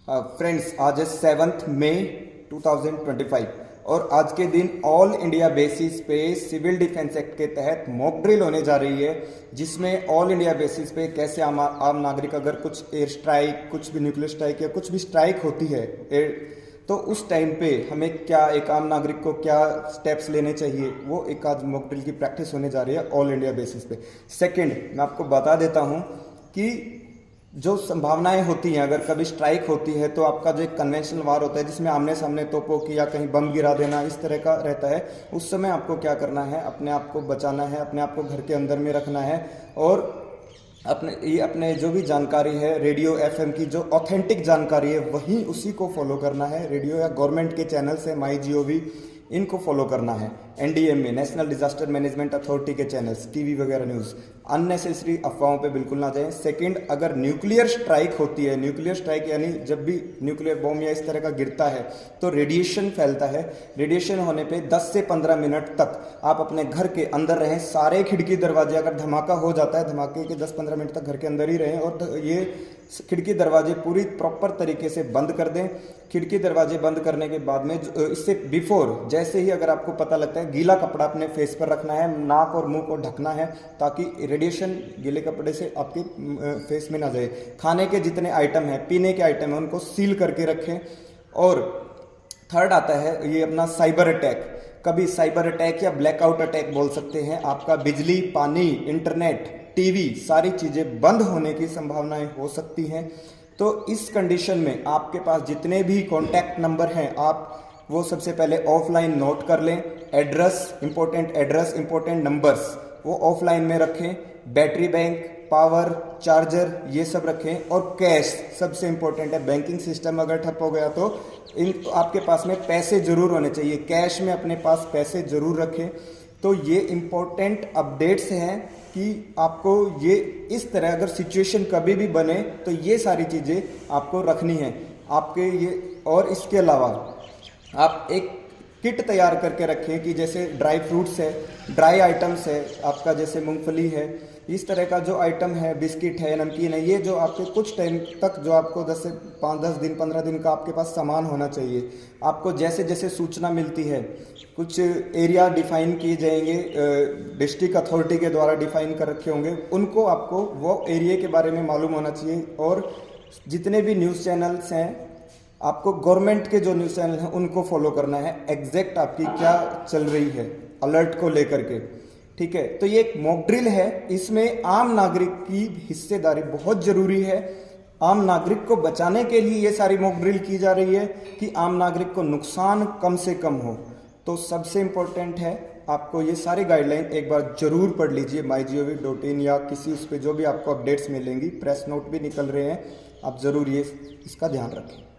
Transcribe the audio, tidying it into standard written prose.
Friends, आज है 7 मई 2025 और आज के दिन ऑल इंडिया बेसिस पे सिविल डिफेंस एक्ट के तहत मॉक ड्रिल होने जा रही है, जिसमें ऑल इंडिया बेसिस पे कैसे आम नागरिक अगर कुछ एयर स्ट्राइक, कुछ भी न्यूक्लियर स्ट्राइक या कुछ भी स्ट्राइक होती है तो उस टाइम पे हमें क्या, एक आम नागरिक को क्या स्टेप्स लेने चाहिए, वो एक आज मॉक ड्रिल की प्रैक्टिस होने जा रही है ऑल इंडिया बेसिस पे। सेकंड, मैं आपको बता देता हूँ कि जो संभावनाएं होती हैं, अगर कभी स्ट्राइक होती है तो आपका जो एक कन्वेंशनल वार होता है जिसमें आमने सामने तोपों की या कहीं बम गिरा देना इस तरह का रहता है, उस समय आपको क्या करना है, अपने आप को बचाना है, अपने आप को घर के अंदर में रखना है और अपने जो भी जानकारी है रेडियो एफएम की जो ऑथेंटिक जानकारी है वही उसी को फॉलो करना है। रेडियो या गवर्नमेंट के चैनल्स है, माई जीओवी, इनको फॉलो करना है। NDMA, national disaster management authority के चैनल्स, टीवी वगैरह न्यूज़, अननेसेसरी अफवाहों पे बिल्कुल ना जाएं। सेकंड, अगर न्यूक्लियर स्ट्राइक होती है, न्यूक्लियर स्ट्राइक यानी जब भी न्यूक्लियर बॉम्ब या इस तरह का गिरता है तो रेडिएशन फैलता है। रेडिएशन होने पे 10 से 15 मिनट तक आप अपने घर के अंदर रहें। सारे खिड़की दरवाजे, अगर धमाका हो जाता है धमाके के 10-15 मिनट तक घर के अंदर ही रहें और ये खिड़की दरवाजे पूरी प्रॉपर तरीके से बंद कर दें। खिड़की दरवाजे बंद करने के बाद में इससे बिफोर जैसे ही अगर आपको पता लगता है, गीला कपड़ा अपने फेस पर रखना है, नाक और मुंह को ढकना है ताकि रेडिएशन गीले कपड़े से आपके फेस में ना जाए। खाने के जितने आइटम हैं, पीने के आइटम हैं, उनको सील करके रखें। और थर्ड आता है ये अपना साइबर अटैक। कभी साइबर अटैक या ब्लैकआउट अटैक बोल सकते हैं। आपका बिजली, पानी, इंटरनेट, टीवी, सारी चीज़ें बंद होने की संभावनाएं हो सकती हैं। तो इस कंडीशन में आपके पास जितने भी कॉन्टैक्ट नंबर हैं आप वो सबसे पहले ऑफलाइन नोट कर लें। एड्रेस, इंपॉर्टेंट नंबर्स वो ऑफलाइन में रखें। बैटरी बैंक, पावर, चार्जर ये सब रखें। और कैश सबसे इंपॉर्टेंट है। बैंकिंग सिस्टम अगर ठप हो गया तो आपके पास में पैसे जरूर होने चाहिए। कैश में अपने पास पैसे जरूर रखें। तो ये इम्पोर्टेंट अपडेट्स हैं कि आपको ये इस तरह अगर सिचुएशन कभी भी बने तो ये सारी चीज़ें आपको रखनी है आपके ये। और इसके अलावा आप एक किट तैयार करके रखें कि जैसे ड्राई फ्रूट्स है, ड्राई आइटम्स है आपका, जैसे मूंगफली है, इस तरह का जो आइटम है, बिस्किट है, नमकीन है, ये जो आपके कुछ टाइम तक जो आपको 10 से 5-10 दिन 15 दिन का आपके पास सामान होना चाहिए। आपको जैसे जैसे सूचना मिलती है, कुछ एरिया डिफाइन किए जाएंगे, डिस्ट्रिक्ट अथॉरिटी के द्वारा डिफाइन कर रखे होंगे, उनको आपको वो एरिया के बारे में मालूम होना चाहिए। और जितने भी न्यूज़ चैनल्स हैं, आपको गवर्नमेंट के जो न्यूज़ चैनल हैं उनको फॉलो करना है, एग्जैक्ट आपकी क्या चल रही है अलर्ट को लेकर के। ठीक है, तो ये एक मॉक ड्रिल है, इसमें आम नागरिक की हिस्सेदारी बहुत जरूरी है। आम नागरिक को बचाने के लिए ये सारी मॉक ड्रिल की जा रही है कि आम नागरिक को नुकसान कम से कम हो। तो सबसे इम्पोर्टेंट है आपको ये सारी गाइडलाइन एक बार जरूर पढ़ लीजिए। mygov.in या किसी उस पर जो भी आपको अपडेट्स मिलेंगी, प्रेस नोट भी निकल रहे हैं, आप जरूर ये इसका ध्यान रखें।